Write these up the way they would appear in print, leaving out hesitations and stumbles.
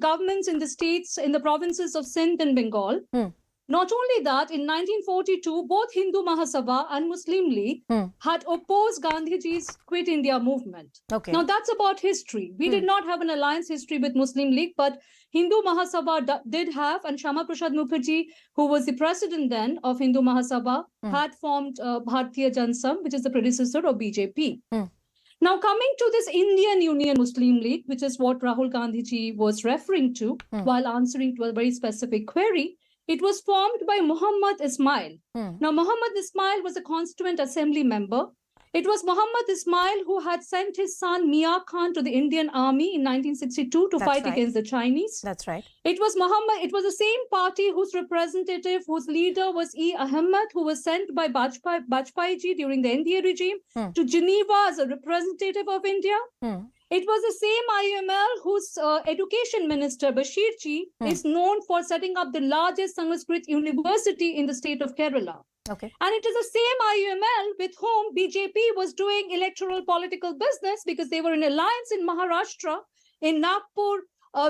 governments in the states, in the provinces of Sindh and Bengal. Not only that, in 1942, both Hindu Mahasabha and Muslim League had opposed Gandhiji's Quit India movement. Okay. Now, that's about history. We did not have an alliance history with Muslim League, but Hindu Mahasabha did have, and Shama Prasad Mukherjee, who was the president then of Hindu Mahasabha, had formed Bharatiya Jansangh, which is the predecessor of BJP. Now, coming to this Indian Union Muslim League, which is what Rahul Gandhiji was referring to while answering to a very specific query, it was formed by Muhammad Ismail. Now, Muhammad Ismail was a constituent assembly member. It was Muhammad Ismail who had sent his son Mia Khan to the Indian army in 1962 to fight against the Chinese. That's right. It was the same party whose representative, whose leader was E. Ahmed, who was sent by Bajpayee ji during the NDA regime to Geneva as a representative of India. It was the same IUML whose education minister, Bashir ji, is known for setting up the largest Sanskrit university in the state of Kerala. Okay. And it is the same IUML with whom BJP was doing electoral political business because they were in alliance in Maharashtra in Nagpur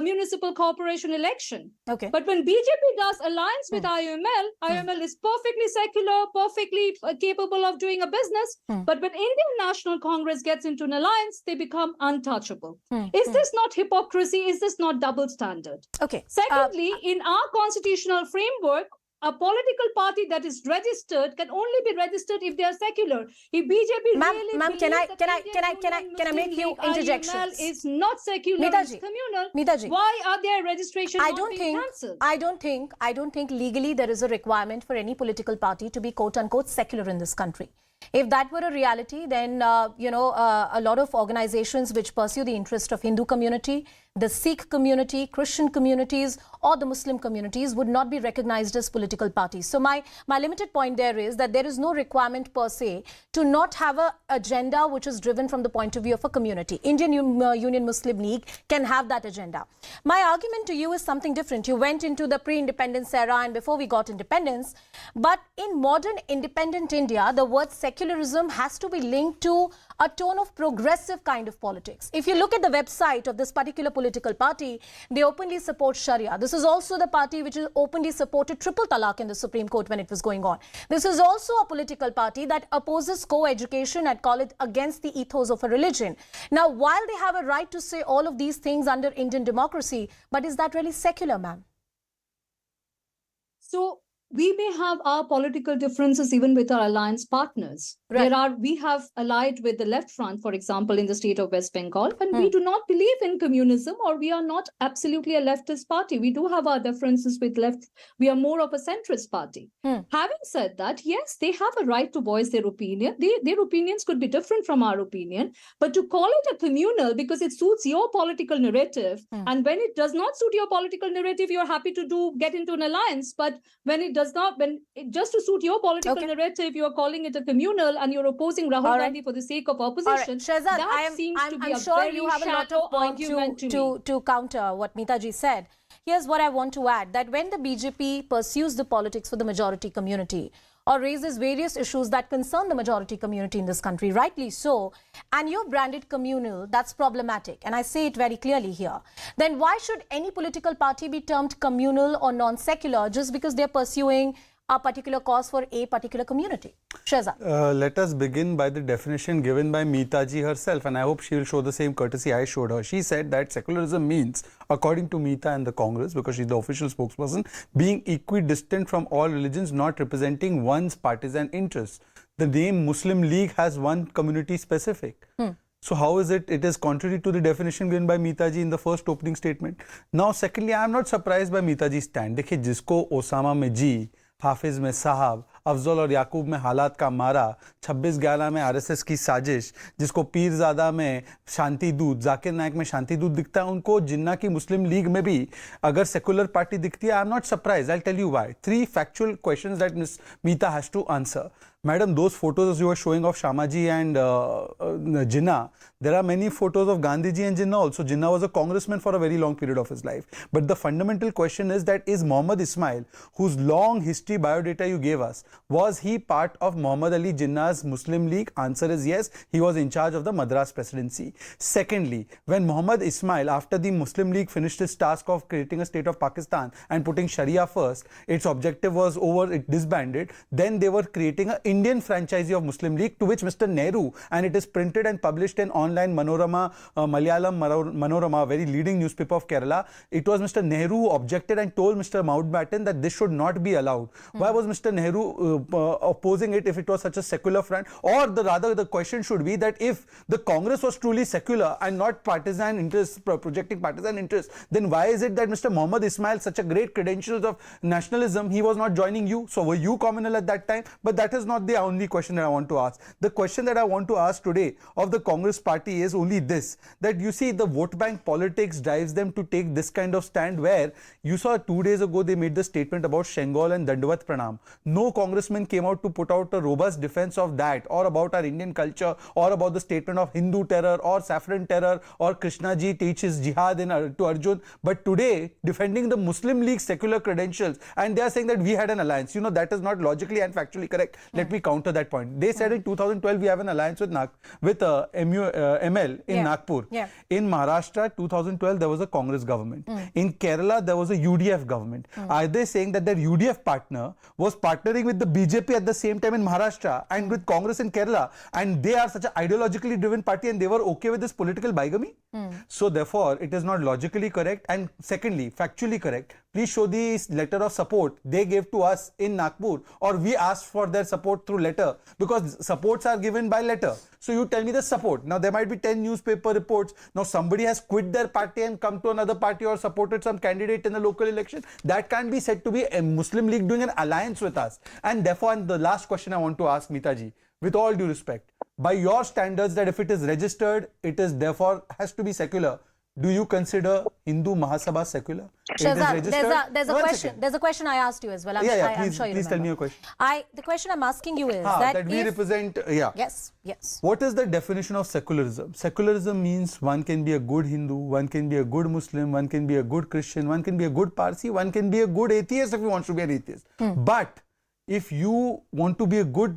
municipal corporation election. Okay. But when BJP does alliance with IUML, IUML is perfectly secular, perfectly capable of doing a business. But when Indian National Congress gets into an alliance, they become untouchable. Is this not hypocrisy? Is this not double standard? Okay. Secondly, in our constitutional framework, a political party that is registered can only be registered if they are secular. If BJP really ma'am, can I make few interjections? Is not secular, it's communal. Mitaji, why are their registrations not being cancelled? I don't think legally there is a requirement for any political party to be quote unquote secular in this country. If that were a reality, then, a lot of organizations which pursue the interest of Hindu community, the Sikh community, Christian communities, or the Muslim communities would not be recognized as political parties. So my limited point there is that there is no requirement per se to not have an agenda which is driven from the point of view of a community. Indian Union Muslim League can have that agenda. My argument to you is something different. You went into the pre-independence era and before we got independence. But in modern independent India, the word secularism has to be linked to a tone of progressive kind of politics. If you look at the website of this particular political party, they openly support Sharia. This is also the party which openly supported triple talaq in the Supreme Court when it was going on. This is also a political party that opposes co-education at college against the ethos of a religion. Now, while they have a right to say all of these things under Indian democracy, but is that really secular, ma'am? So, we may have our political differences even with our alliance partners. Right. We have allied with the Left Front, for example, in the state of West Bengal, and we do not believe in communism, or we are not absolutely a leftist party. We do have our differences with left. We are more of a centrist party. Having said that, yes, they have a right to voice their opinion. Their opinions could be different from our opinion, but to call it a communal because it suits your political narrative, and when it does not suit your political narrative, you're happy to get into an alliance. But when it does not, just to suit your political narrative, you are calling it a communal, and you're opposing Rahul Gandhi for the sake of opposition. Shehzad, that seems to be a sure very you have a lot of points to counter what Mitaji said. Here's what I want to add, that when the BJP pursues the politics for the majority community or raises various issues that concern the majority community in this country, rightly so, and you're branded communal, that's problematic. And I say it very clearly here. Then why should any political party be termed communal or non-secular just because they're pursuing a particular cause for a particular community? Shehzad. Let us begin by the definition given by Mitaji herself, and I hope she will show the same courtesy I showed her. She said that secularism means, according to Mita and the Congress, because she's the official spokesperson, being equidistant from all religions, not representing one's partisan interests. The name Muslim League has one community specific. So how is it is contrary to the definition given by Mitaji in the first opening statement? Now, secondly, I am not surprised by Mitaji's stand. देखिए, जिसको Osama में जी, हाफिज में साहब, अफजल और याकूब में हालात का मारा, 26/11 में आरएसएस की साजिश, जिसको पीरजादा में शांति दूत, जाकिर नायक में शांति दूत दिखता है, उनको जिन्ना की मुस्लिम लीग में भी अगर सेकुलर पार्टी दिखती है, I am not surprise. I will tell you why. 3 factual questions that Ms. Meeta has to answer. Madam, those photos you are showing of Shamaji and Jinnah, there are many photos of Gandhiji and Jinnah also. Jinnah was a congressman for a very long period of his life. But the fundamental question is that is Muhammad Ismail, whose long history biodata you gave us, Was he part of Muhammad Ali Jinnah's Muslim League? Answer is yes. He was in charge of the Madras presidency. Secondly, when Muhammad Ismail, after the Muslim League finished its task of creating a state of Pakistan and putting Sharia first, its objective was over, it disbanded. Then they were creating an Indian franchisee of Muslim League, to which Mr. Nehru, and it is printed and published in online Manorama, Malayalam Manorama, very leading newspaper of Kerala. It was Mr. Nehru who objected and told Mr. Mountbatten that this should not be allowed. Why was Mr. Nehru opposing it if it was such a secular front? Or rather the question should be that if the Congress was truly secular and not partisan interests, projecting partisan interests, then why is it that Mr. Muhammad Ismail, such a great credentials of nationalism, he was not joining you? So were you communal at that time? But that is not the only question that I want to ask. The question that I want to ask today of the Congress party is only this, that you see the vote bank politics drives them to take this kind of stand, where you saw 2 days ago they made the statement about Shengol and Dandavat Pranam. No congressman came out to put out a robust defense of that, or about our Indian culture, or about the statement of Hindu terror or saffron terror, or Krishna ji teaches jihad to Arjun. But today, defending the Muslim League secular credentials, and they are saying that we had an alliance. You know, that is not logically and factually correct. Let me counter that point. They said in 2012 we have an alliance with ML in Nagpur. In Maharashtra, 2012 there was a Congress government. In Kerala there was a UDF government. Are they saying that their UDF partner was partnering with the BJP at the same time in Maharashtra and with Congress in Kerala, and they are such an ideologically driven party and they were okay with this political bigamy? So therefore it is not logically correct. And secondly, factually correct. Please show the letter of support they gave to us in Nagpur, or we asked for their support through letter, because supports are given by letter. So you tell me the support. Now there might be 10 newspaper reports. Now somebody has quit their party and come to another party or supported some candidate in the local election. That can't be said to be a Muslim League doing an alliance with us. And therefore, and the last question I want to ask Mitaji, with all due respect, by your standards, that if it is registered, it is therefore has to be secular. Do you consider Hindu Mahasabha secular? Shahzad, there's a question I asked you as well. I'm sure you remember. Please tell me your question. The question I'm asking you is that we represent, Yes. What is the definition of secularism? Secularism means one can be a good Hindu, one can be a good Muslim, one can be a good Christian, one can be a good Parsi, one can be a good atheist if you want to be an atheist. But if you want to be a good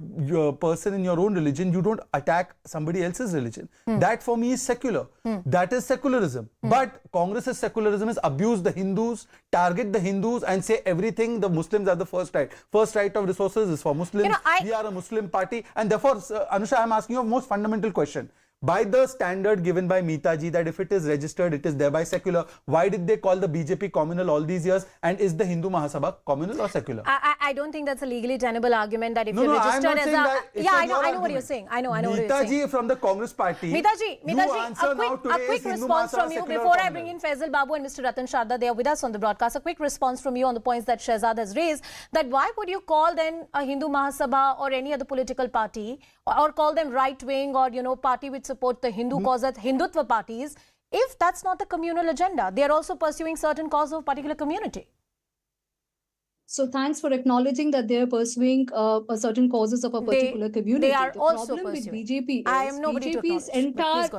person in your own religion, you don't attack somebody else's religion. That for me is secular. That is secularism. But Congress's secularism is abuse the Hindus, target the Hindus and say everything the Muslims are the first right. First right of resources is for Muslims. We are a Muslim party. And therefore, Anusha, I am asking you a most fundamental question. By the standard given by Mitaji that if it is registered, it is thereby secular, why did they call the BJP communal all these years? And is the Hindu Mahasabha communal or secular? I don't think that's a legally tenable argument that if you're registered as a... I know what you're saying. I know what you're saying. Mitaji from the Congress party. Mitaji, a quick response from you before I bring in Faisal Babu and Mr. Ratan Sharda. They are with us on the broadcast. A quick response from you on the points that Shahzad has raised, that why would you call then a Hindu Mahasabha or any other political party, or call them right-wing or, party which support the Hindu cause as Hindutva parties, if that's not the communal agenda? They are also pursuing certain cause of a particular community. So thanks for acknowledging that they are pursuing certain causes of a particular community. They are also problem pursuing. With BJP is I am nobody BJP's to acknowledge.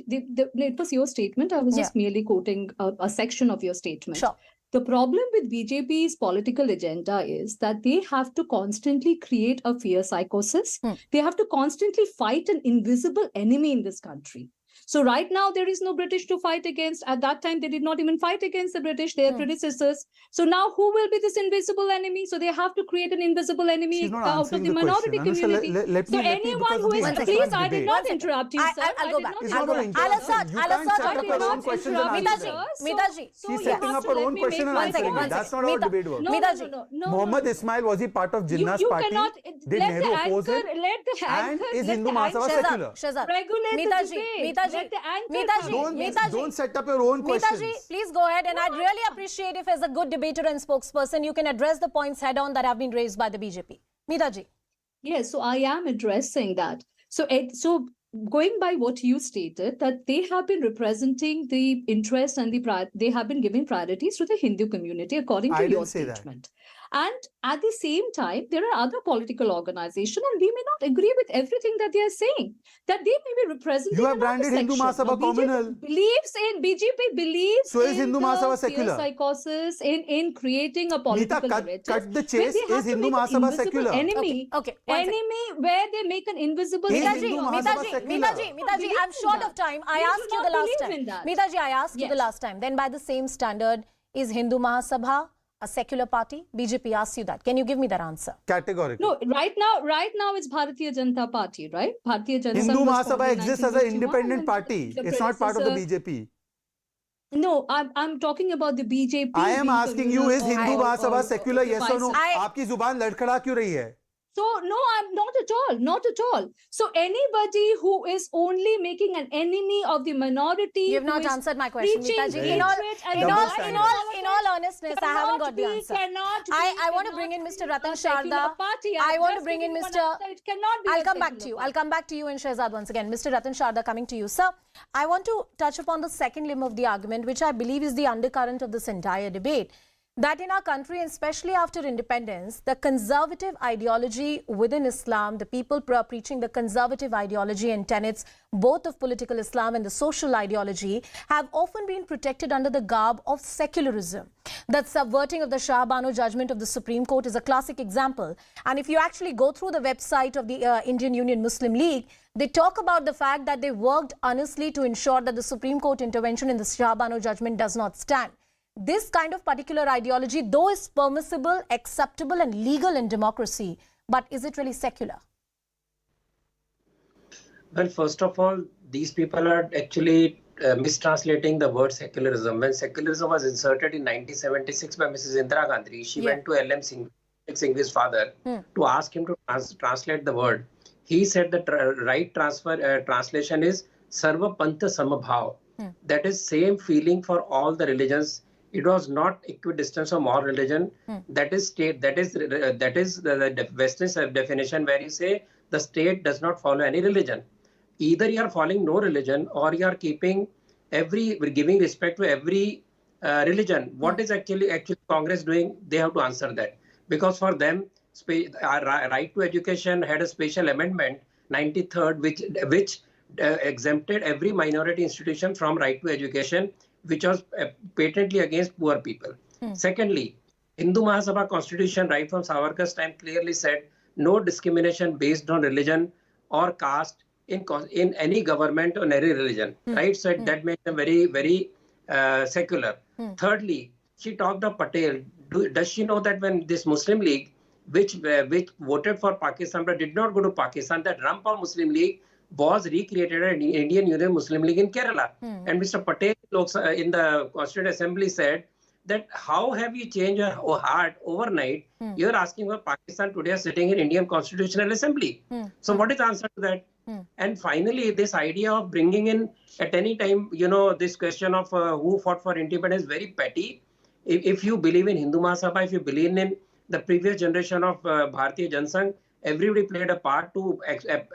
it was your statement. I was just merely quoting a section of your statement. Sure. The problem with BJP's political agenda is that they have to constantly create a fear psychosis. They have to constantly fight an invisible enemy in this country. So right now, there is no British to fight against. At that time, they did not even fight against the British, their predecessors. So now who will be this invisible enemy? So they have to create an invisible enemy out of the minority community. So anyone who is... Please, I did not interrupt you, sir. I'll go back. I'll assert your own question and answer. Mitaji. She's setting up her own question and answering it. That's not how debate works. No. Muhammad Ismail, was he part of Jinnah's party? Did Nehru oppose it? And is Hindu Mahasabha secular? Shahzad. Regulate Don't set up your own questions. Mitaji, please go ahead, and I'd really appreciate if as a good debater and spokesperson, you can address the points head on that have been raised by the BJP. Mitaji. Yes, so I am addressing that. So going by what you stated, that they have been representing the interest and they have been giving priorities to the Hindu community according to your statement. And at the same time, there are other political organizations, and we may not agree with everything that they are saying. That they may be representing You have another branded Hindu section. Mahasabha communal. BJP believes So is in Hindu the Mahasabha fear secular? psychosis, in creating a political narrative. cut the where chase. they have Is to Hindu make an Mahasabha invisible secular? enemy. Okay. One second. Enemy where they make an invisible Is enemy. Hindu Mitaji, Mahasabha Mitaji, secular? Mitaji, I'm short of time. I We do asked you not the last believe time. in that. Mitaji, I asked you the Yes. last time. Then by the same standard, is Hindu Mahasabha a secular party? BJP asks you that. Can you give me that answer? Categorically. No, right now it's Bharatiya Janata Party, right? Bharatiya Janata Hindu was formed Mahasabha in exists as an 1951, independent and party. the It's not part of the predecessor- BJP. No, I'm talking about the BJP. I am being asking you, communal is Hindu or- Mahasabha or secular? Yes or no? divisive. आपकी जुबान लड़खड़ा क्यों रही है? So no, I'm not at all, not at all. So anybody who is only making an enemy of the minority, You have who not is answered my question, preaching Mitaji. hatred In all, and in all, violence in and all, in all honestness, I haven't got the cannot be- answer. cannot be- I want to bring in cannot Mr. be Ratan a secular Sharda. party. I I'm want to just bring in giving one Mr. answer. It cannot be I'll a come back to secular you. party. I'll come back to you and Shehzad once again. Mr. Ratan Sharda, coming to you. Sir, I want to touch upon the second limb of the argument, which I believe is the undercurrent of this entire debate. That in our country, and especially after independence, the conservative ideology within Islam, the people preaching the conservative ideology and tenets, both of political Islam and the social ideology, have often been protected under the garb of secularism. That subverting of the Shah Bano judgment of the Supreme Court is a classic example. And if you actually go through the website of the Indian Union Muslim League, they talk about the fact that they worked honestly to ensure that the Supreme Court intervention in the Shah Bano judgment does not stand. This kind of particular ideology, though is permissible, acceptable and legal in democracy, but is it really secular? Well, first of all, these people are actually mistranslating the word secularism. When secularism was inserted in 1976 by Mrs. Indira Gandhi, she went to L.M. Singhvi's father to ask him to translate the word. He said the right translation is Sarva Pantha Samabhav. That is same feeling for all the religions. It was not equidistant from all religion. That is state. That is the Western definition where you say the state does not follow any religion. Either you are following no religion or you are giving respect to every religion. What is actually Congress doing? They have to answer that, because for them, right to education had a special amendment 93rd, which exempted every minority institution from right to education, which was patently against poor people. Secondly, Hindu Mahasabha constitution right from Savarkar's time clearly said no discrimination based on religion or caste in any government or any religion. Right? So that makes them very, very secular. Thirdly, she talked of Patel. Does she know that when this Muslim League, which voted for Pakistan but did not go to Pakistan, that Rampal Muslim League was recreated at Indian Union Muslim League in Kerala. And Mr. Patel in the Constituent Assembly said that how have you changed your heart overnight? You're asking for Pakistan today sitting in Indian Constitutional Assembly. So what is the answer to that? And finally, this idea of bringing in at any time, this question of who fought for independence is very petty. If you believe in Hindu Mahasabha, if you believe in the previous generation of Bharatiya Jansangh, everybody played a part to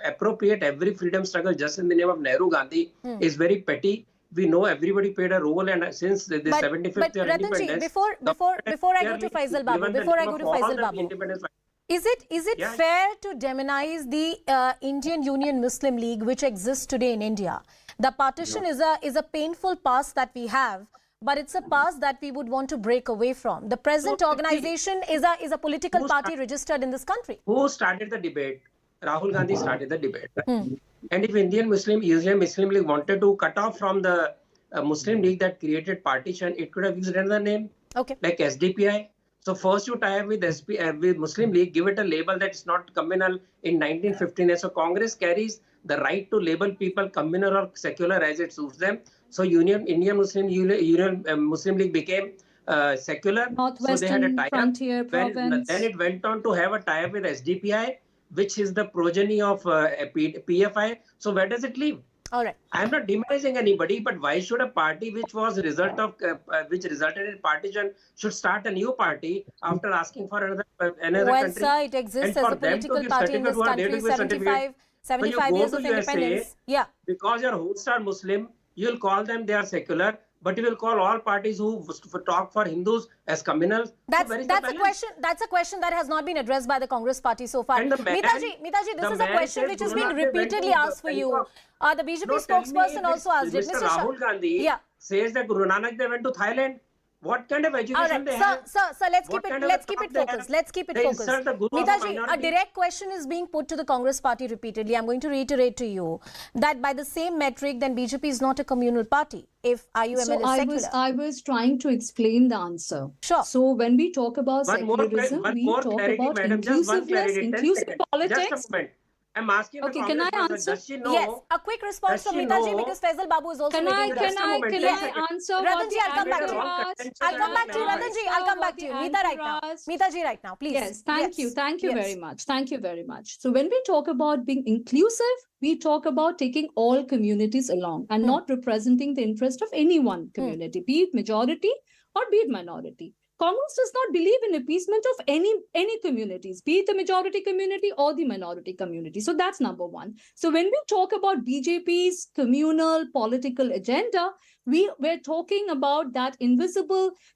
appropriate every freedom struggle just in the name of Nehru Gandhi is very petty. We know everybody played a role, and since the 75th year independence, before I go to Faisal Babu, is it fair to demonize the Indian Union Muslim League, which exists today in India? The partition is a painful past that we have, but it's a past that we would want to break away from. The present organization is a political party registered in this country. Who started the debate? Rahul Gandhi started the debate. Right? And if Indian Muslim League wanted to cut off from the Muslim League that created partition, it could have used another name, like SDPI. So first you tie up with Muslim League, give it a label that is not communal in 1915. So Congress carries the right to label people communal or secular as it suits them. So Indian Muslim League became secular. Northwestern so they had a tie-up. Frontier Province. Then it went on to have a tie-up with SDPI, which is the progeny of PFI. So where does it leave? All right. I'm not demonizing anybody, but why should a party which was a result of which resulted in partition should start a new party after asking for another country? Sir, it exists as a political party in this country. 75 years of independence. Because your hosts are Muslim, you'll call them they are secular. but you will call all parties who talk for Hindus as communals. That's So where is the a balance? question. That's a question that has not been addressed by the Congress party so far. And the man- Mitaji, this the is a man question said which has Guru been Nanak Dev went repeatedly to asked for you. Bangkok. The BJP No, tell me spokesperson if also asked it. Mr. Rahul Gandhi Yeah. says that Guru Nanak Dev went to Thailand. What kind of education All right, they sir, have? sir, let's What keep kind it. of Let's a keep thought it they focused. have? Let's keep it They focused. insult the guru of a Mitaji, a minority. direct question is being put to the Congress party repeatedly. I'm going to reiterate to you that by the same metric, then BJP is not a communal party. If IUML So is secular, I was trying to explain the answer. Sure. So when we talk about One more secularism, we clarity, talk madam. about Just one inclusiveness, clarity. 10 inclusive seconds. politics. Just a moment. I'm asking the Okay, can I Congress person, answer? does she know? yes, a quick response Does from she Mitaji know- because Faisal Babu is also Can waiting I with can us. Just a I moment, can just a I second. answer what Ratanji, the I'll come back to anchor you. asked? I'll come back to you, Can I Ratanji. answer I'll come back what to you. the Meeta right anchor now. asked? Mitaji right now, please. Yes, thank you Yes. very much. Thank you very much. So when we talk about being inclusive, we talk about taking all communities along and not representing the interest of any one community, be it majority or be it minority. Congress does not believe in appeasement of any communities, be it the majority community or the minority community. So that's number one. So when we talk about BJP's communal political agenda, we're talking about that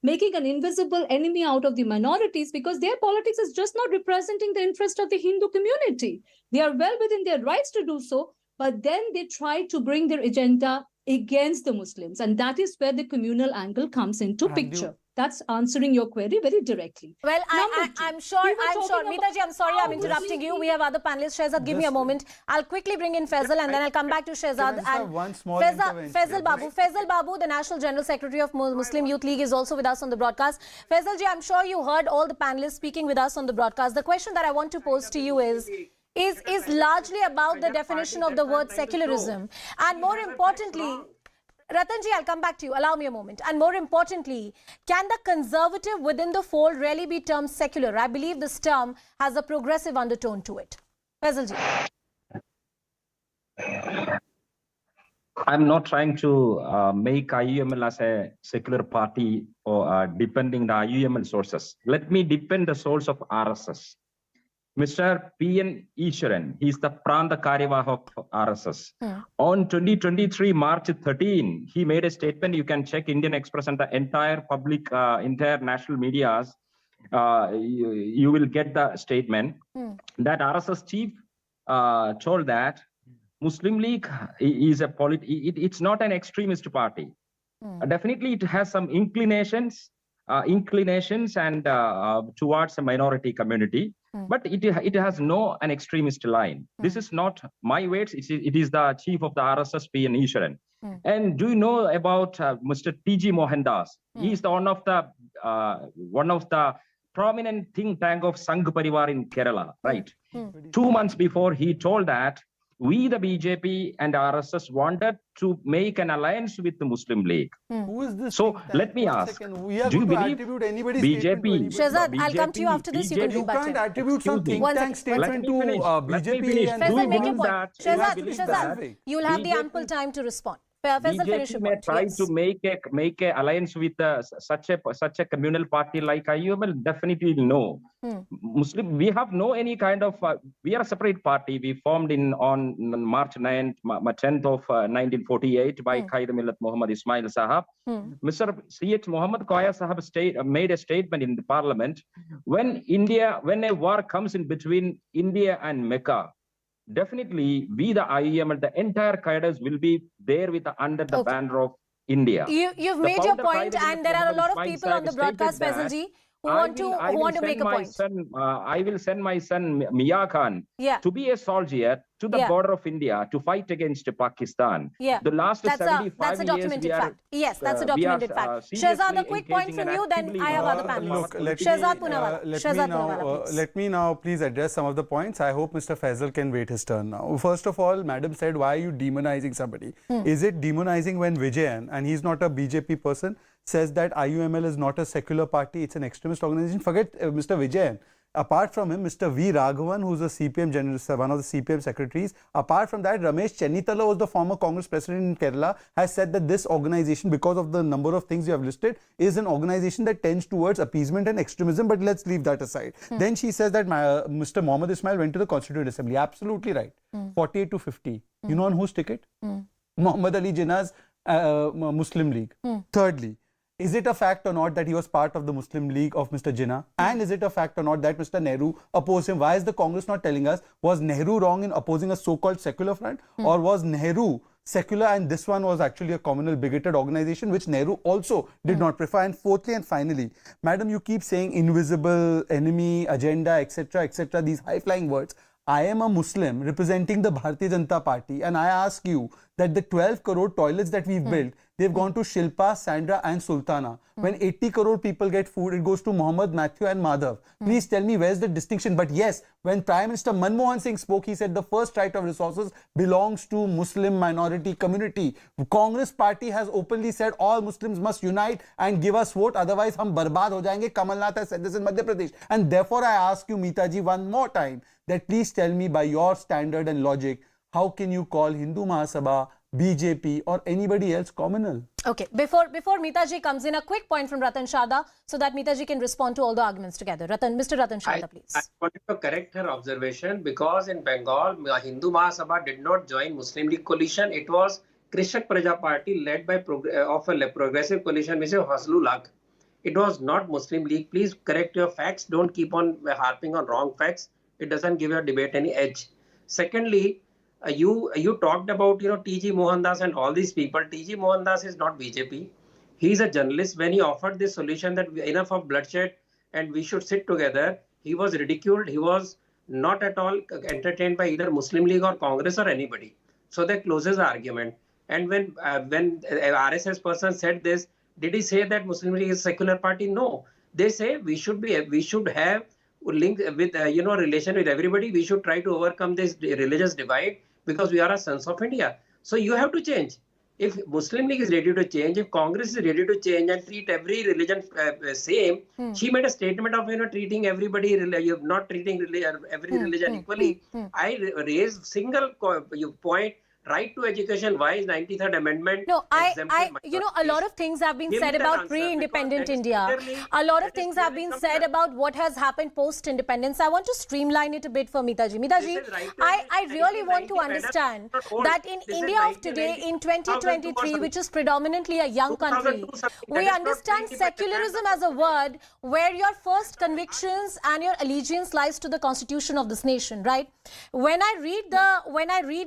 making an invisible enemy out of the minorities because their politics is just not representing the interest of the Hindu community. They are well within their rights to do so, but then they try to bring their agenda against the Muslims. And that is where the communal angle comes into picture. That's answering your query very directly. Well, Number two, I'm sure. we were talking about Mitaji, I'm sorry, I'm how interrupting you. Muslim We have other panelists. Shehzad, give me a Just- moment. I'll quickly bring in Faisal and then I'll come back to Shehzad. just have And one small Faisal intervention? Faisal Babu, the National General Secretary of Muslim Youth League, is also with us on the broadcast. Faisal ji, I'm sure you heard all the panelists speaking with us on the broadcast. The question that I want to pose to you is largely about the definition of the word secularism. And more importantly, Ratanji, I'll come back to you. Allow me a moment. And more importantly, can the conservative within the fold really be termed secular? I believe this term has a progressive undertone to it. Faisal ji. I'm not trying to make IUML as a secular party or depending the IUML sources. Let me depend the source of RSS. Mr. P.N. Ishwaran, he's the Pranta Karyavah of RSS. On 2023, March 13, he made a statement. You can check Indian Express and the entire public, entire national medias. You will get the statement that RSS chief told that Muslim League is it's not an extremist party. Definitely, it has some inclinations and towards a minority community, but it has an extremist line. This is not my words. It is the chief of the RSS, P.N. Ishwaran. And do you know about Mr. T.G. Mohandas? He is one of the prominent think tank of Sangh Parivar in Kerala, right? 2 months before, he told that we, the BJP and RSS, wanted to make an alliance with the Muslim League. Who is this? So think tank? let me One ask, second. We are do you going to believe attribute anybody's BJP? statement to anybody. Shehzad, I'll come to you after this. You can BJP You rebut can't it. attribute some Excuse me. think One tank second. statement to Let me BJP finish. and Do you Faisal, make your believe point. that- Shehzad, you'll have the BJP ample time to respond. Faisal, finish BJP your may point. try Yes. to make a alliance with such a communal party like IUML. Definitely no. Muslim, we have no any kind of. We are a separate party. We formed on March 10th of 1948 by Qaid Millat Muhammad Ismail Sahab. Mr. C.H. Muhammad Koya Sahab made a statement in the parliament when a war comes in between India and Mecca. Definitely, we the IEM, the entire cadres will be there under the banner of India. You've The made your founder point, Qaid and there are a lot of Ismail people on the stated broadcast, that Faisal ji, who I want to make a point. I will send my son Mia Khan to be a soldier to the border of India to fight against Pakistan. Yeah. The last That's 75 a years documented we are, fact. Yes, that's a we are, documented fact. seriously Shehzad, a quick point engaging from and you, then actively I have other involved in panelists. our Look, Shehzad Poonawalla, please. let me now please address some of the points. I hope Mr. Faisal can wait his turn now. First of all, Madam said, why are you demonizing somebody? Is it demonizing when Vijayan, and he's not a BJP person, says that IUML is not a secular party, it's an extremist organization? Forget Mr. Vijayan. Apart from him, Mr. V. Raghavan, who's a CPM general, one of the CPM secretaries. Apart from that, Ramesh Chennithala was the former Congress president in Kerala, has said that this organization, because of the number of things you have listed, is an organization that tends towards appeasement and extremism, but let's leave that aside. Then she says that Mr. Mohammad Ismail went to the Constituent Assembly. Absolutely right. 48 to 50. You know on whose ticket? Muhammad Ali Jinnah's Muslim League? Thirdly, is it a fact or not that he was part of the Muslim League of Mr. Jinnah? And is it a fact or not that Mr. Nehru opposed him? Why is the Congress not telling us? Was Nehru wrong in opposing a so-called secular front? Or was Nehru secular and this one was actually a communal bigoted organization which Nehru also did not prefer? And fourthly and finally, madam, you keep saying invisible enemy, agenda, etc., these high-flying words. I am a Muslim representing the Bharatiya Janata Party, and I ask you that the 12 crore toilets that we've built, they've gone to Shilpa, Sandra and Sultana. When 80 crore people get food, it goes to Mohammed, Matthew and Madhav. Please tell me where's the distinction? But yes, when Prime Minister Manmohan Singh spoke, he said the first right of resources belongs to Muslim minority community. Congress party has openly said all Muslims must unite and give us vote, otherwise hum barbad ho jayenge. Kamal Nath has said this in Madhya Pradesh. And therefore I ask you, Meeta ji, one more time, that please tell me by your standard and logic, how can you call Hindu Mahasabha, BJP or anybody else communal? Okay, before Meeta ji comes in, a quick point from Ratan Sharda so that Meeta ji can respond to all the arguments together. Mr. Ratan Sharda, please. I wanted to correct her observation because in Bengal, Hindu Mahasabha did not join Muslim League coalition. It was Krishak Praja Party led by progressive coalition, Mr. Haslul Haq. It was not Muslim League. Please correct your facts. Don't keep on harping on wrong facts. It doesn't give your debate any edge. Secondly, you talked about T.G. Mohandas and all these people. T.G. Mohandas is not BJP. He is a journalist. When he offered this solution that enough of bloodshed and we should sit together, he was ridiculed. He was not at all entertained by either Muslim League or Congress or anybody. So that closes the argument. And when RSS person said this, did he say that Muslim League is a secular party? No. They say we should have link with relation with everybody. We should try to overcome this religious divide because we are a sons of India. So you have to change. If Muslim League is ready to change, if Congress is ready to change and treat every religion same, she made a statement of treating everybody, not treating every religion equally. I raised single point. Right to education, why is 93rd Amendment? No, a lot of things have been said about pre-independent India. A lot of things have been said about what has happened post-independence. I want to streamline it a bit for Meeta ji. Meeta ji, I really want to understand that in India of today, in 2023, which is predominantly a young country, we understand secularism as a word where your first convictions and your allegiance lies to the constitution of this nation, right? When I read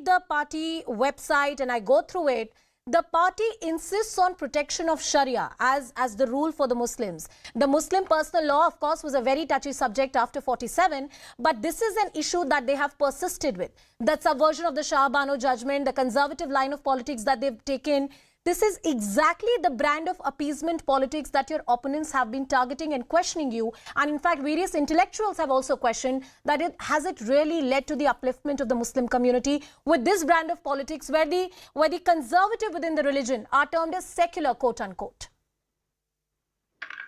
the party website and I go through it, the party insists on protection of Sharia as the rule for the Muslims. The Muslim personal law, of course, was a very touchy subject after 47, but this is an issue that they have persisted with. The subversion of the Shah Bano judgment, the conservative line of politics that they've taken. This is exactly the brand of appeasement politics that your opponents have been targeting and questioning you. And in fact, various intellectuals have also questioned that has it really led to the upliftment of the Muslim community with this brand of politics where the conservative within the religion are termed as secular, quote unquote.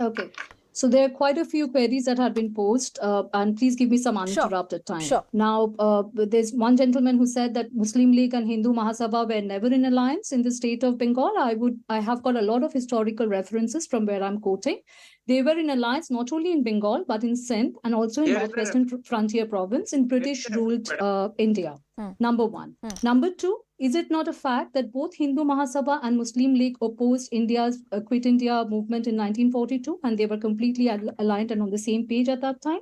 Okay. So there are quite a few queries that have been posed, and please give me some uninterrupted time. Sure. Now, there's one gentleman who said that Muslim League and Hindu Mahasabha were never in alliance in the state of Bengal. I have got a lot of historical references from where I'm quoting. They were in alliance not only in Bengal, but in Sindh and also in Northwestern Frontier Province in British-ruled India. Number one. Number two, is it not a fact that both Hindu Mahasabha and Muslim League opposed India's Quit India movement in 1942 and they were completely aligned and on the same page at that time?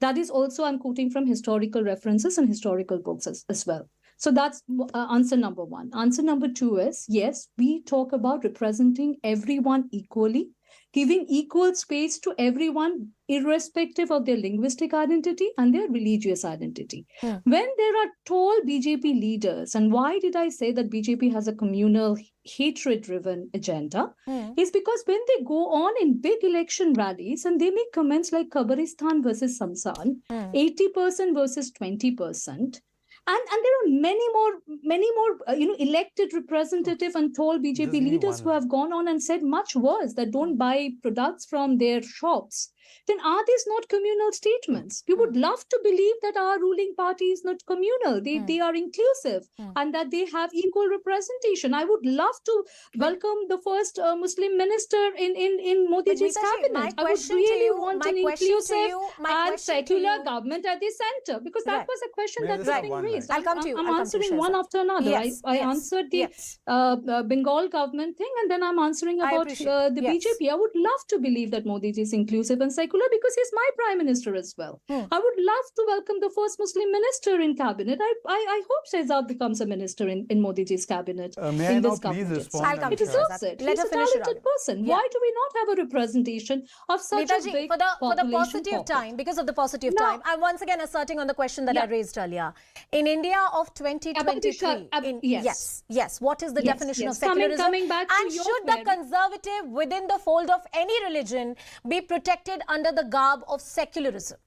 That is also, I'm quoting from historical references and historical books as well. So that's answer number one. Answer number two is, yes, we talk about representing everyone equally, giving equal space to everyone irrespective of their linguistic identity and their religious identity. When there are tall BJP leaders, and why did I say that BJP has a communal hatred-driven agenda, is because when they go on in big election rallies and they make comments like Kabaristan versus Samsan, 80% versus 20%, and there are many more elected representative and tall BJP leaders who have gone on and said much worse, that don't buy products from their shops. then are these not communal statements? We would love to believe that our ruling party is not communal. They are inclusive and that they have equal representation. I would love to welcome the first Muslim minister in Modi ji's cabinet. I would really want an inclusive and secular government at the center, because that was a question that was being raised. I'll come to you. I'm answering one after another. Yes, I answered the Bengal government thing, and then I'm answering about the BJP. I would love to believe that Modi ji is inclusive and secular because he's my prime minister as well. I would love to welcome the first Muslim minister in cabinet. I hope Shehzad becomes a minister in Modi ji's cabinet. May I now please respond? I'll come He to deserves it. Let He's her a finish her talented person. Yeah. Why do we not have a representation of such a big for the population paucity of pocket? time, because of the paucity of time, I'm once again asserting on the question that I raised earlier. In India of 2023, yes, what is the definition of secularism? Coming back to and your should the conservative within the fold of any religion be protected under the garb of secularism?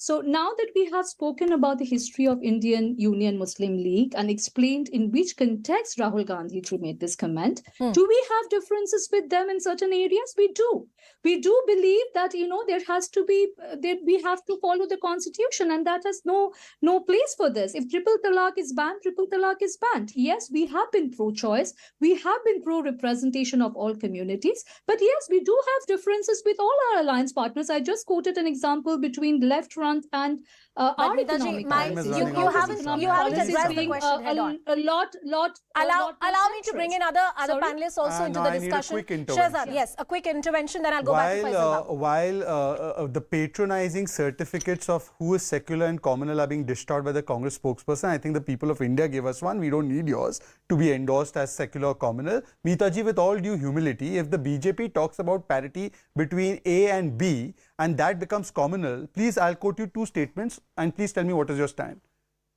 So now that we have spoken about the history of Indian Union Muslim League and explained in which context Rahul Gandhi made this comment, do we have differences with them in certain areas? We do. We do believe that, there has to be, that we have to follow the constitution, and that has no place for this. If triple talaq is banned, triple talaq is banned. Yes, we have been pro-choice. We have been pro-representation of all communities. But yes, we do have differences with all our alliance partners. I just quoted an example between left front and our economic policies. You haven't addressed the question head on. Allow me to bring in other panelists also into the discussion. Shehzad, yes, a quick intervention, then I'll go back to Faisal. While the patronizing certificates of who is secular and communal are being dished out by the Congress spokesperson, I think the people of India gave us one. We don't need yours to be endorsed as secular or communal. Meetaji, with all due humility, if the BJP talks about parity between A and B and that becomes communal, please, I'll quote you two statements and please tell me what is your stand.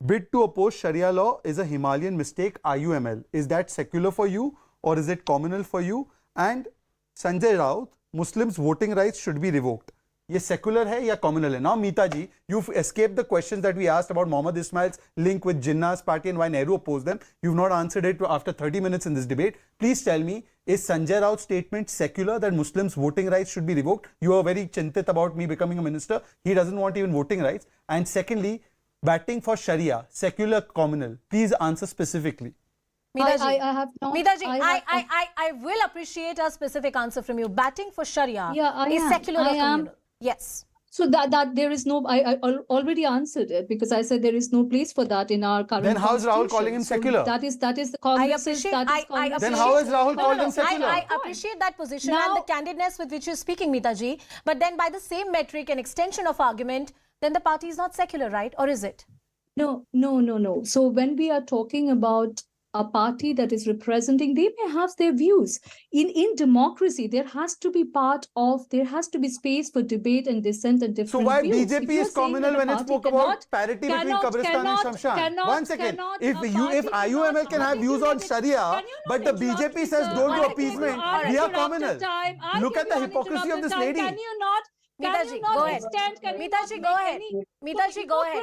Bid to oppose Sharia law is a Himalayan mistake, IUML. Is that secular for you or is it communal for you? And Sanjay Raut, Muslims voting rights should be revoked. ये secular है या communal है? Now, Meeta ji, you've escaped the questions that we asked about Mohammad Ismail's link with Jinnah's party and why Nehru opposed them. You've not answered it after 30 minutes in this debate. Please tell me, is Sanjay Raut's statement secular that Muslims voting rights should be revoked? You are very chintit about me becoming a minister. He doesn't want even voting rights. And secondly, batting for Sharia, secular, communal. Please answer specifically. Meetaji, I have not. Meetaji, I will appreciate a specific answer from you. Batting for Sharia is secular or communal? Yes. So that there is no, I already answered it because I said there is no place for that in our current Then how is Rahul calling him secular? So that is the Congress. Then how is Rahul called him secular? I appreciate that position and the candidness with which you're speaking, Meetaji. But then by the same metric and extension of argument, then the party is not secular, right? Or is it? No. So when we are talking about a party that is representing, they may have their views. In democracy, there has to be space for debate and dissent and different views. So why BJP is communal when it spoke about parity between Qabristan and Shamshan? 1 second. If IUML can have views on Sharia, but the BJP says don't do appeasement, we are communal. Look at the hypocrisy of this lady. Meetaji, go ahead. Meetaji, go ahead. Meetaji, go ahead.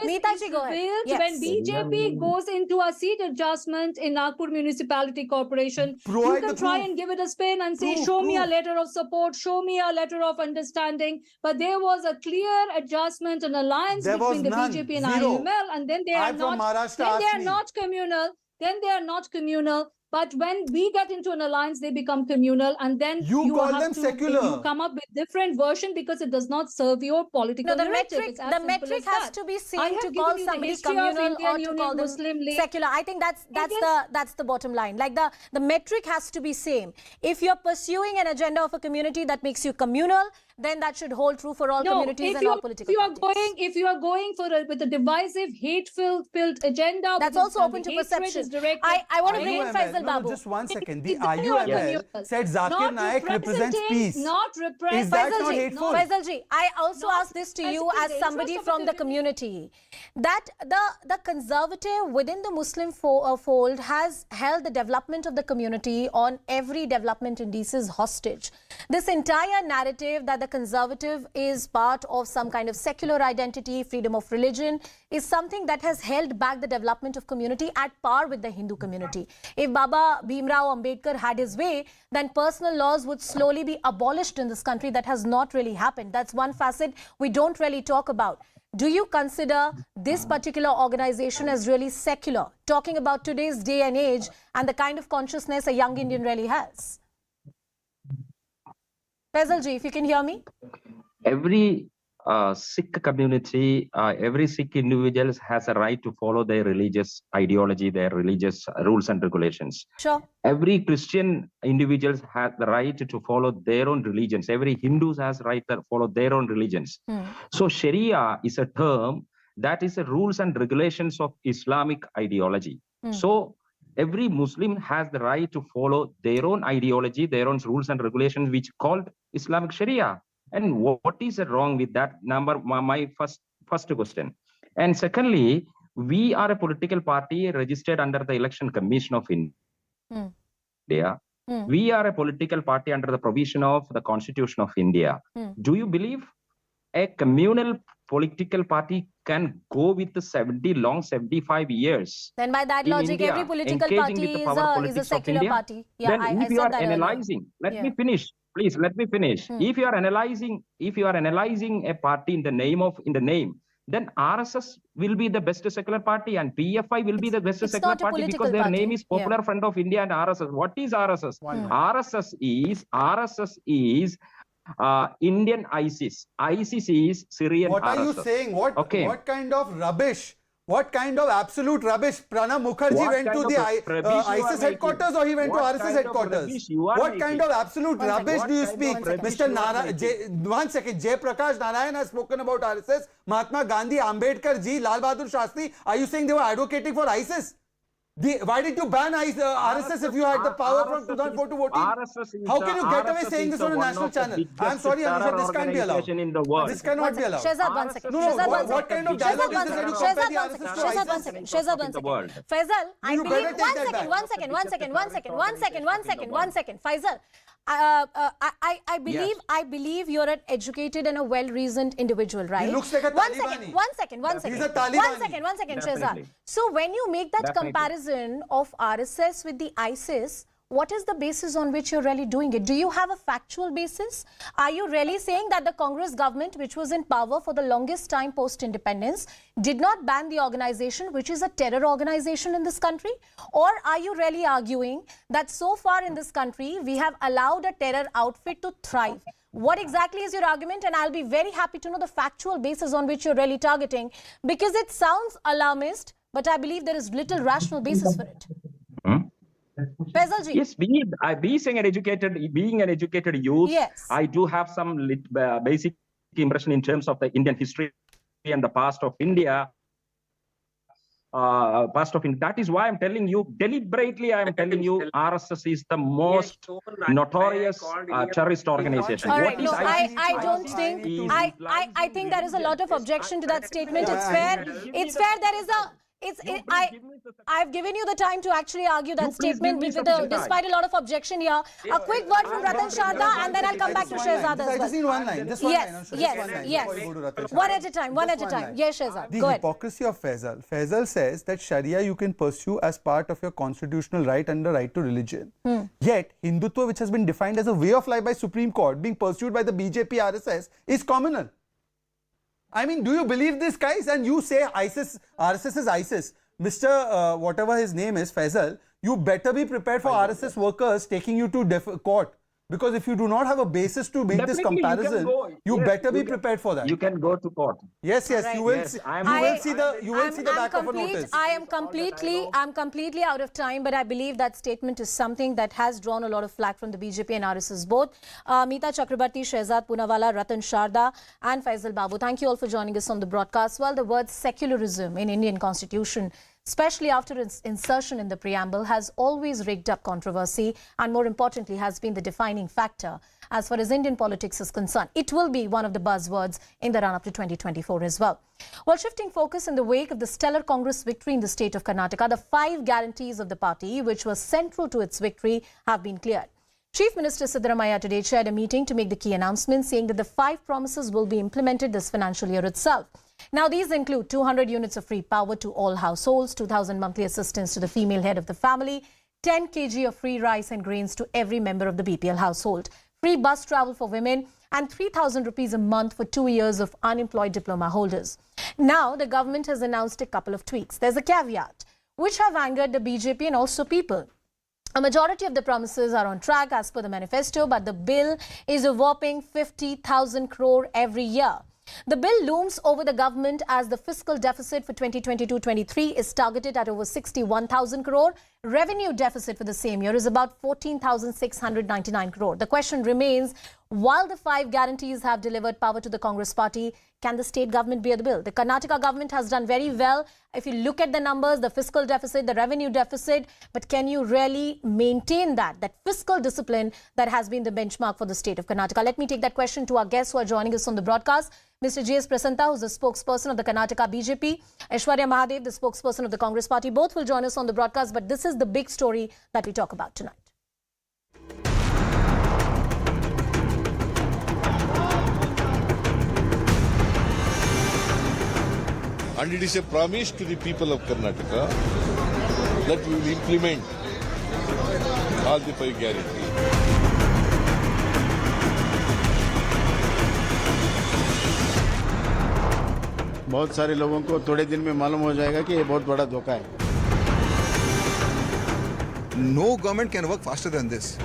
Meetaji, go ahead. Yes. When BJP goes into a seat adjustment in Nagpur Municipality Corporation, you can try and give it a spin and say, show me a letter of support, show me a letter of understanding. But there was a clear adjustment and alliance between the BJP and IUML, and then they are not communal. Then they are not communal. But when we get into an alliance, they become communal, and then you call them secular. You come up with different version because it does not serve your political narrative. The metric has to be seen to call somebody communal or to call them secular. I think that's the bottom line. Like the metric has to be same. If you're pursuing an agenda of a community that makes you communal, then that should hold true for all communities and all political parties. If you are going with a divisive, hate-filled agenda, that's also open to perception. I want to bring in Faisal Babu. Just 1 second. The IUML said Zakir Naik represents peace. Is that not hateful? Faisal ji, I also ask this to you as somebody from the community, that the conservative within the Muslim fold has held the development of the community on every development indices hostage. This entire narrative that the conservative is part of some kind of secular identity, freedom of religion, is something that has held back the development of community at par with the Hindu community. If Baba Bhimrao Ambedkar had his way, then personal laws would slowly be abolished in this country. That has not really happened. That's one facet we don't really talk about. Do you consider this particular organization as really secular, talking about today's day and age and the kind of consciousness a young Indian really has? Faisal ji, if you can hear me. Every Sikh community, every Sikh individual has a right to follow their religious ideology, their religious rules and regulations. Sure. Every Christian individuals has the right to follow their own religions. Every Hindu has the right to follow their own religions. So Sharia is a term that is the rules and regulations of Islamic ideology. So every Muslim has the right to follow their own ideology, their own rules and regulations, which called Islamic Sharia. And what is wrong with that? My first question. And secondly, we are a political party registered under the Election Commission of India. We are a political party under the provision of the Constitution of India. Do you believe a communal political party can go with the 75 years? Then by that logic, India, every political engaging party with the power is a politics of secular India? party. Yeah, Then I if you said are that earlier. analyzing, let Yeah. me finish. Please let me finish. If you are analyzing a party in the name, then RSS will be the best secular party and PFI will be the best It's secular not a party political because their party. name is Popular Front of India and RSS. What is RSS? RSS is Indian ISIS. ISIS is Syrian What are RSS. you saying? What kind of rubbish? What kind of absolute rubbish? Pranab Mukherjee What went kind to of the rubbish you are ISIS making? headquarters or he went to What RSS kind of headquarters? rubbish you are What making? kind of absolute One rubbish second. do you What speak? kind of rubbish Mr. you are Nara, making? one second. Jay Prakash Narayan has spoken about RSS. Mahatma Gandhi, Ambedkar ji, Lal Bahadur Shastri. Are you saying they were advocating for ISIS? Why did you ban RSS if you had the power from 2004 to 14? How can you get away saying this on a national channel? I'm sorry, Anusha, this can't be allowed. In the world. This cannot be allowed. Shehzad, one second. No, Shehzad, one what second. kind of dialogue is this when you compare Shehzad, the one RSS second. to Shehzad, one ISIS? second. Shehzad, one In the second. world. Faisal, I You better believe. take One that second. back. One second. Faisal, I believe you're an educated and a well-reasoned individual, right? He looks like a Talibani. One second. He's a Talibani. One second, Shehzad. Definitely. So when you make that Definitely. comparison of RSS with the ISIS, what is the basis on which you're really doing it? Do you have a factual basis? Are you really saying that the Congress government, which was in power for the longest time post-independence, did not ban the organization, which is a terror organization in this country? Or are you really arguing that so far in this country, we have allowed a terror outfit to thrive? What exactly is your argument? And I'll be very happy to know the factual basis on which you're really targeting, because it sounds alarmist, but I believe there is little rational basis for it. Faisal ji. Yes, being an educated youth, Yes. I do have some basic impression in terms of the Indian history and the past of India. That is why I'm telling you, deliberately I am telling you, RSS is the most notorious terrorist organization. All What right, is no, ISIS? I don't think, Is I think there is a lot of objection to that statement. It's fair. It's fair. There is a, I've given you the time to actually argue that statement despite a lot of objection here. A quick word from Ratan Sharda and then I'll come back to Shehzad I as just need well. one line. Just one line. Anusha, just one line Yes. before you go to Ratan Sharda. One at a time. One at a Just one time. line. Yes, Shehzad. The Go ahead. hypocrisy of Faisal. Faisal says that Sharia you can pursue as part of your constitutional right under right to religion. Yet, Hindutva, which has been defined as a way of life by Supreme Court, being pursued by the BJP RSS, is communal. I mean, do you believe this, guys? And you say ISIS, RSS is ISIS. Mr. Whatever his name is, Faisal, you better be prepared for RSS workers taking you to court. Because if you do not have a basis to make this Definitely, comparison, you better be prepared for that. You can go to court. Yes, Right. you will Yes, see. I am- You will see the back of a complete- notice. I'm completely out of time, but I believe that statement is something that has drawn a lot of flack from the BJP and RSS both. Meeta Chakrabarti, Shehzad Poonawala, Ratan Sharda and Faisal Babu. Thank you all for joining us on the broadcast. Well, the word secularism in Indian constitution, especially after its insertion in the preamble, has always rigged up controversy and more importantly has been the defining factor as far as Indian politics is concerned. It will be one of the buzzwords in the run-up to 2024 as well. While shifting focus in the wake of the stellar Congress victory in the state of Karnataka, the 5 guarantees of the party which were central to its victory have been cleared. Chief Minister Sudhanshu today chaired a meeting to make the key announcement, saying that the 5 promises will be implemented this financial year itself. Now, these include 200 units of free power to all households, 2,000 monthly assistance to the female head of the family, 10 kg of free rice and grains to every member of the BPL household, free bus travel for women, and 3,000 rupees a month for 2 years of unemployed diploma holders. Now, the government has announced a couple of tweaks. There's a caveat, which have angered the BJP and also people. A majority of the promises are on track as per the manifesto, but the bill is a whopping 50,000 crore every year. The bill looms over the government as the fiscal deficit for 2022-23 is targeted at over 61,000 crore. Revenue deficit for the same year is about 14,699 crore. The question remains, while the 5 guarantees have delivered power to the Congress party, can the state government bear the bill? The Karnataka government has done very well. If you look at the numbers, the fiscal deficit, the revenue deficit, but can you really maintain that fiscal discipline that has been the benchmark for the state of Karnataka? Let me take that question to our guests who are joining us on the broadcast. Mr. G.S. Prasanta, who's the spokesperson of the Karnataka BJP, Aishwarya Mahadev, the spokesperson of the Congress party. Both will join us on the broadcast, but this is the big story that we talk about tonight. And it is a promise to the people of Karnataka that we will implement all the 5 guarantees. बहुत सारे लोगों को थोड़े दिन में मालूम हो जाएगा कि ये बहुत बड़ा धोखा है. No government can work faster than this.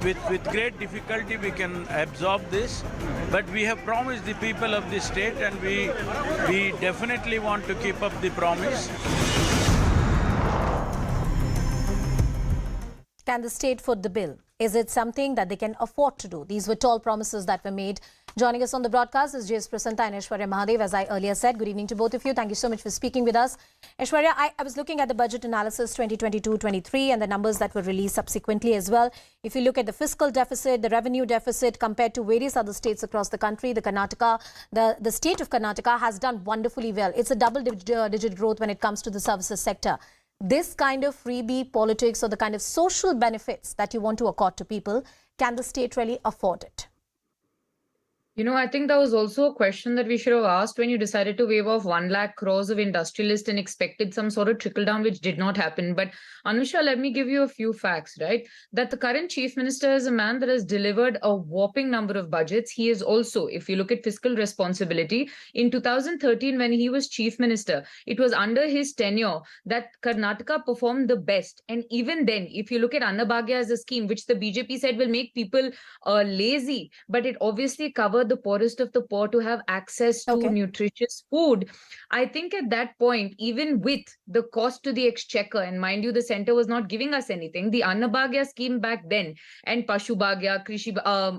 With great difficulty we can absorb this, but we have promised the people of this state and we definitely want to keep up the promise. Can the state foot the bill? Is it something that they can afford to do? These were tall promises that were made. Joining us on the broadcast is G.S. Prasanta and Aishwarya Mahadev. As I earlier said, good evening to both of you. Thank you so much for speaking with us. Aishwarya, I was looking at the budget analysis 2022-23 and the numbers that were released subsequently as well. If you look at the fiscal deficit, the revenue deficit compared to various other states across the country, the state of Karnataka has done wonderfully well. It's a double-digit growth when it comes to the services sector. This kind of freebie politics or the kind of social benefits that you want to accord to people, can the state really afford it? You know, I think that was also a question that we should have asked when you decided to waive off 1 lakh crores of industrialists and expected some sort of trickle down, which did not happen. But Anusha, let me give you a few facts, right? That the current chief minister is a man that has delivered a whopping number of budgets. He is also, if you look at fiscal responsibility, in 2013, when he was chief minister, it was under his tenure that Karnataka performed the best. And even then, if you look at Annabhagya as a scheme, which the BJP said will make people lazy, but it obviously covered the poorest of the poor to have access to nutritious food. I think at that point, even with the cost to the exchequer, and mind you, the center was not giving us anything, the Annabhagya scheme back then, and Pashubhagya, Krishi,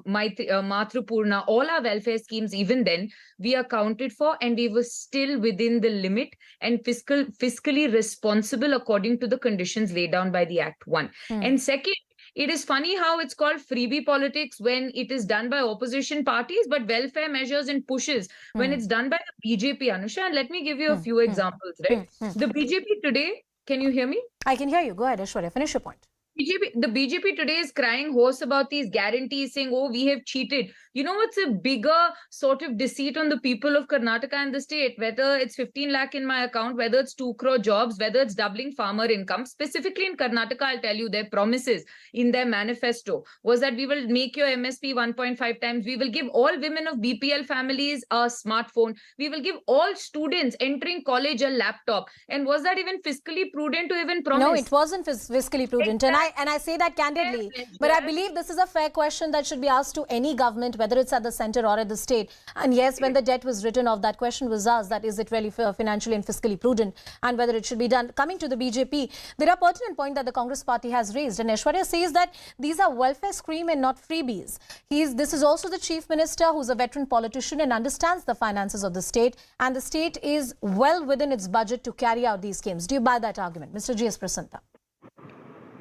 Matrupurna, all our welfare schemes, even then, we accounted for and we were still within the limit and fiscally responsible according to the conditions laid down by the Act 1. And second, it is funny how it's called freebie politics when it is done by opposition parties, but welfare measures and pushes when it's done by the BJP, Anusha. And let me give you a few examples, right? The BJP today, can you hear me? I can hear you. Go ahead, Aishwarya. Finish your point. The BJP today is crying hoarse about these guarantees, saying, oh, we have cheated. You know what's a bigger sort of deceit on the people of Karnataka and the state? Whether it's 15 lakh in my account, whether it's 2 crore jobs, whether it's doubling farmer income. Specifically in Karnataka, I'll tell you, their promises in their manifesto was that we will make your MSP 1.5 times. We will give all women of BPL families a smartphone. We will give all students entering college a laptop. And was that even fiscally prudent to even promise? No, it wasn't fiscally prudent. And I say that candidly. But I believe this is a fair question that should be asked to any government, whether it's at the center or at the state. And yes, when the debt was written off, that question was asked, that is it really financially and fiscally prudent, and whether it should be done. Coming to the BJP, there are pertinent points that the Congress party has raised. And Aishwarya says that these are welfare scheme and not freebies. This is also the chief minister who's a veteran politician and understands the finances of the state. And the state is well within its budget to carry out these schemes. Do you buy that argument? Mr. G.S. Prasanta.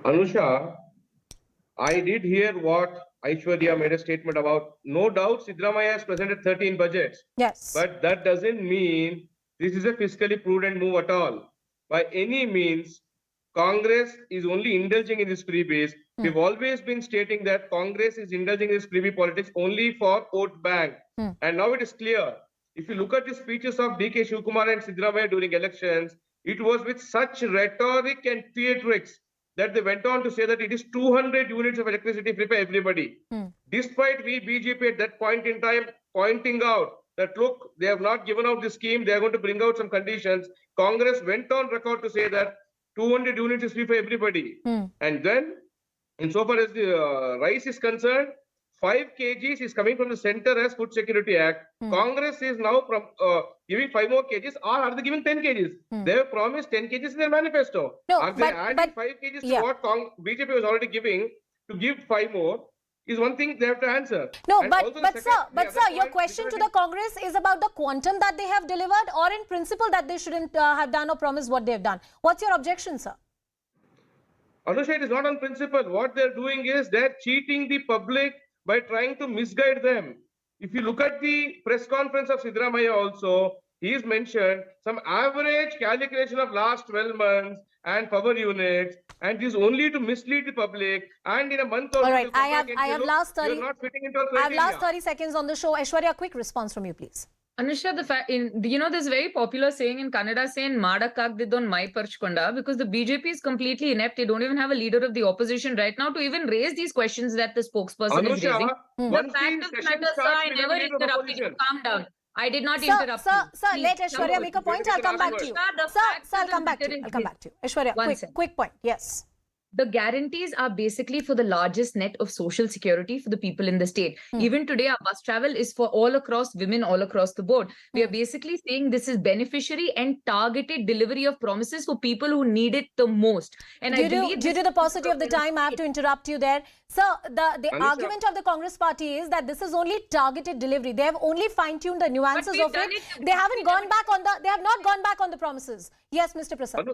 Anusha, I did hear what Aishwarya made a statement about. No doubt, Siddaramaiah has presented 13 budgets. Yes. But that doesn't mean this is a fiscally prudent move at all. By any means, Congress is only indulging in this freebies We've always been stating that Congress is indulging in this Freebie politics only for vote bank. And now it is clear. If you look at the speeches of D.K. Shivkumar and Siddaramaiah during elections, it was with such rhetoric and theatrics that they went on to say that it is 200 units of electricity free for everybody. Despite we BJP at that point in time pointing out that, look, they have not given out the scheme, they are going to bring out some conditions. Congress went on record to say that 200 units is free for everybody. And then, insofar as the rice is concerned, 5 kgs is coming from the center as Food Security Act. Congress is now giving 5 more kgs, or are they giving 10 kgs? They have promised 10 kgs in their manifesto. No, are they adding 5 kgs to what BJP was already giving to give 5 more? Is one thing they have to answer. No, And but sir, your question to the Congress is about the quantum that they have delivered, or in principle that they shouldn't have done or promised what they have done. What's your objection, sir? Anusha, it is not on principle. What they're doing is they're cheating the public by trying to misguide them. If you look at the press conference of Siddaramaiah also, he has mentioned some average calculation of last 12 months and power units, and this only to mislead the public. And in a month or all right, I have last 30. Not fitting into our I have criteria. last 30 seconds on the show. Aishwarya, a quick response from you, please. Anusha, the fact there's very popular saying in Kannada saying "Madakagdidon mai parchkonda," because the BJP is completely inept. They don't even have a leader of the opposition right now to even raise these questions that the spokesperson is raising. The fact of the matter, sir, I never interrupted you. Calm down. I did not interrupt you. Sir, let Aishwarya make a point. I'll come back to you. Sir, I'll come back to you. I'll come back to you. Aishwarya, quick point. Yes. The guarantees are basically for the largest net of social security for the people in the state. Even today, our bus travel is for all across women, all across the board. We are basically saying this is beneficiary and targeted delivery of promises for people who need it the most. And due to the paucity of the time, I have to interrupt you there. Sir, the argument of the Congress party is that this is only targeted delivery. They have only fine-tuned the nuances of it. They haven't gone back on they have not gone back on the promises. Yes, Mr. Prasad.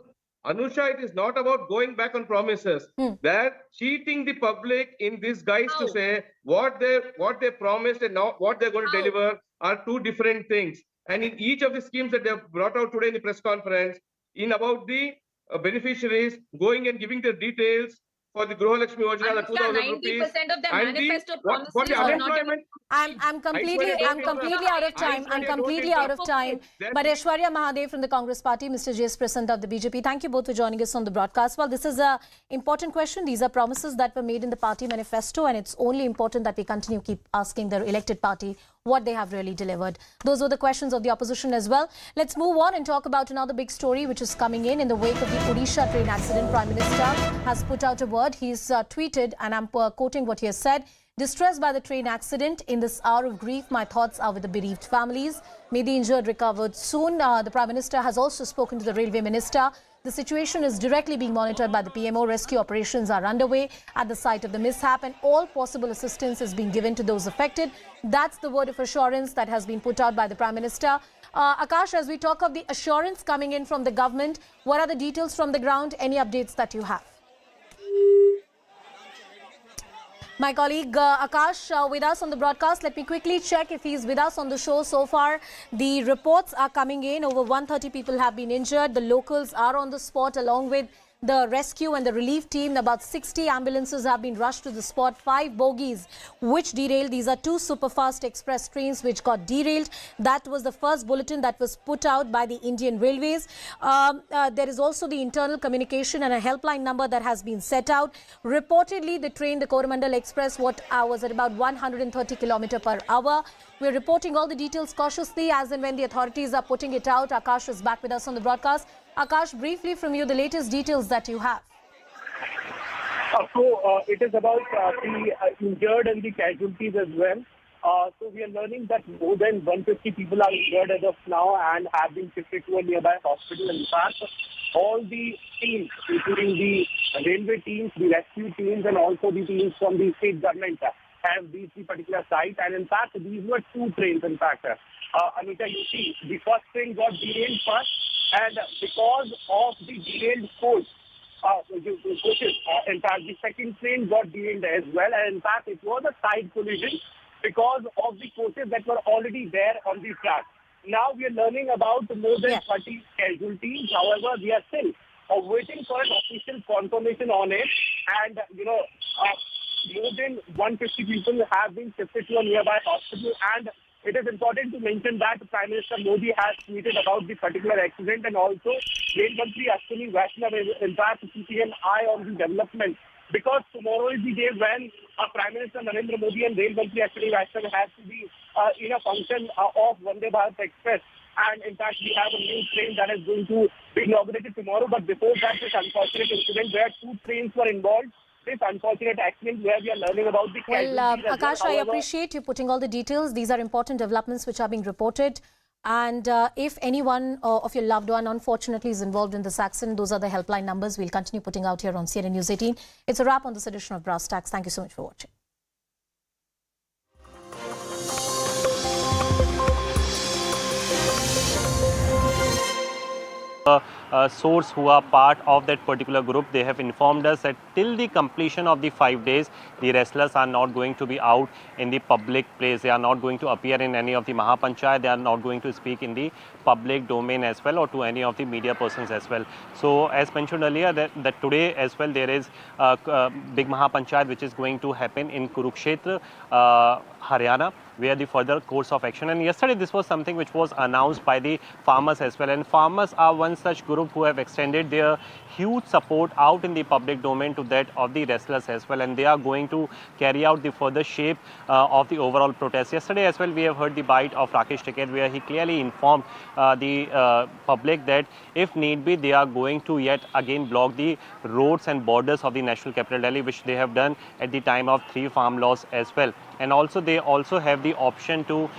Anusha, it is not about going back on promises. They're cheating the public in this guise to say what they promised and now what they're going to deliver are 2 different things. And in each of the schemes that they have brought out today in the press conference, in about the beneficiaries going and giving the details for the Griha Lakshmi Yojana, the 2,000 rupees. 90% of the manifesto promises what the are not unemployment. I'm completely out of time. I'm completely out of time. But Aishwarya Mahadev from the Congress party, Mr. J.S. Prasad of the BJP, thank you both for joining us on the broadcast. Well, this is an important question. These are promises that were made in the party manifesto, and it's only important that we continue keep asking the elected party what they have really delivered. Those were the questions of the opposition as well. Let's move on and talk about another big story which is coming in the wake of the Odisha train accident. Prime Minister has put out a word. He's tweeted, and I'm quoting what he has said. Distressed by the train accident, in this hour of grief, my thoughts are with the bereaved families. May the injured recover soon. The Prime Minister has also spoken to the Railway Minister. The situation is directly being monitored by the PMO. Rescue operations are underway at the site of the mishap, and all possible assistance is being given to those affected. That's the word of assurance that has been put out by the Prime Minister. Akash, as we talk of the assurance coming in from the government, what are the details from the ground? Any updates that you have? My colleague Akash with us on the broadcast. Let me quickly check if he's with us on the show. So far, the reports are coming in. Over 130 people have been injured. The locals are on the spot along with the rescue and the relief team. About 60 ambulances have been rushed to the spot. 5 bogies which derailed. These are 2 superfast express trains which got derailed. That was the first bulletin that was put out by the Indian Railways. There is also the internal communication and a helpline number that has been set out. Reportedly, the train, the Coromandel Express, was at about 130 km per hour. We're reporting all the details cautiously as and when the authorities are putting it out. Akash is back with us on the broadcast. Akash, briefly from you, the latest details that you have. It is about the injured and the casualties as well. So we are learning that more than 150 people are injured as of now and have been shifted to a nearby hospital. In fact, all the teams, including the railway teams, the rescue teams, and also the teams from the state government have reached the particular site. And in fact, these were 2 trains, in fact. Anita, you see, the first train got derailed first, and because of the derailed coaches, in fact, the second train got derailed as well. And in fact, it was a side collision because of the coaches that were already there on the track. Now we are learning about more than 30 casualties. However, we are still waiting for an official confirmation on it. And, more than 150 people have been shifted to a nearby hospital. And it is important to mention that Prime Minister Modi has tweeted about the particular accident, and also Rail Mantri Ashwini Vaishnav is in fact keeping an eye on the development, because tomorrow is the day when Prime Minister Narendra Modi and Rail Mantri Ashwini Vaishnav have to be in a function of Vande Bharat Express. And in fact, we have a new train that is going to be inaugurated tomorrow. But before that, this unfortunate incident where 2 trains were involved, this unfortunate accident where we are learning about the Well, casualties. Akash, I appreciate you putting all the details. These are important developments which are being reported. And if anyone of your loved one, unfortunately, is involved in this accident, those are the helpline numbers we'll continue putting out here on CNN News 18. It's a wrap on this edition of Brass Tacks. Thank you so much for watching. Source who are part of that particular group, they have informed us that till the completion of the 5 days, the wrestlers are not going to be out in the public place. They are not going to appear in any of the Mahapanchayat. They are not going to speak in the public domain as well, or to any of the media persons as well. So as mentioned earlier, that today as well there is a big Mahapanchayat which is going to happen in Kurukshetra, Haryana, where the further course of action. And yesterday this was something which was announced by the farmers as well. And farmers are one such group who have extended their huge support out in the public domain to that of the wrestlers as well. And they are going to carry out the further shape of the overall protest. Yesterday as well we have heard the bite of Rakesh Tiket, where he clearly informed the public that if need be, they are going to yet again block the roads and borders of the national capital Delhi, which they have done at the time of 3 farm laws as well. And also they also have the option to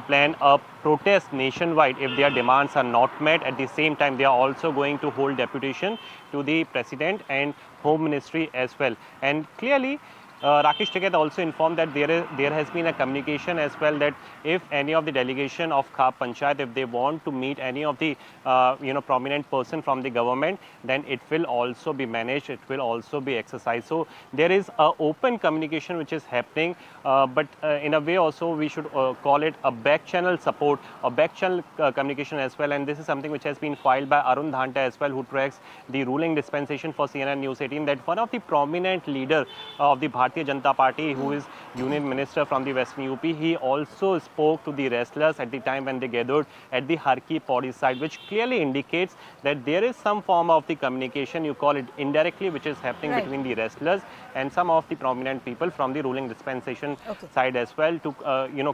plan a protest nationwide if their demands are not met. At the same time, they are also going to hold deputation to the President and Home Ministry as well. And clearly, Rakesh Tiket also informed that there has been a communication as well that if any of the delegation of Khap Panchayat, if they want to meet any of the prominent person from the government, then it will also be managed, it will also be exercised. So there is a open communication which is happening, but in a way also we should call it a back channel support or back channel communication as well. And this is something which has been filed by Arun Dhanta as well, who tracks the ruling dispensation for CNN News 18, that one of the prominent leader of the Bharatiya Janata Party, who is Union Minister from the Western UP, he also spoke to the wrestlers at the time when they gathered at the Harki Pauri side, which clearly indicates that there is some form of the communication, you call it indirectly, which is happening between the wrestlers and some of the prominent people from the ruling dispensation side as well, to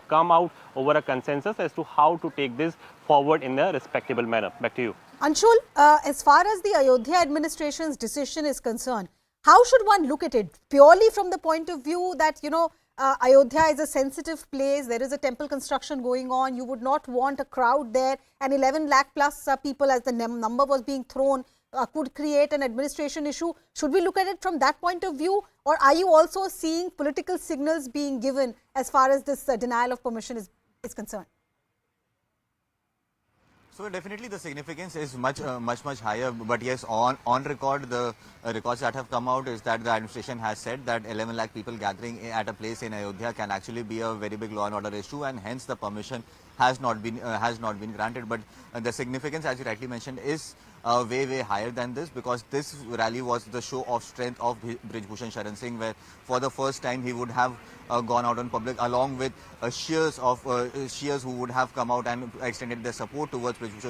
come out over a consensus as to how to take this forward in a respectable manner. Back to you. Anshul, as far as the Ayodhya administration's decision is concerned, how should one look at it? Purely from the point of view that, Ayodhya is a sensitive place, there is a temple construction going on, you would not want a crowd there, and 11 lakh plus people as the number was being thrown could create an administration issue. Should we look at it from that point of view, or are you also seeing political signals being given as far as this denial of permission is concerned? So definitely the significance is much higher, but yes, on record, the records that have come out is that the administration has said that 11 lakh people gathering at a place in Ayodhya can actually be a very big law and order issue, and hence the permission has not been granted. But the significance, as you rightly mentioned, is way higher than this, because this rally was the show of strength of Brij Bhushan Sharan Singh, where for the first time he would have gone out in public, along with Shias who would have come out and extended their support towards Brij Bhushan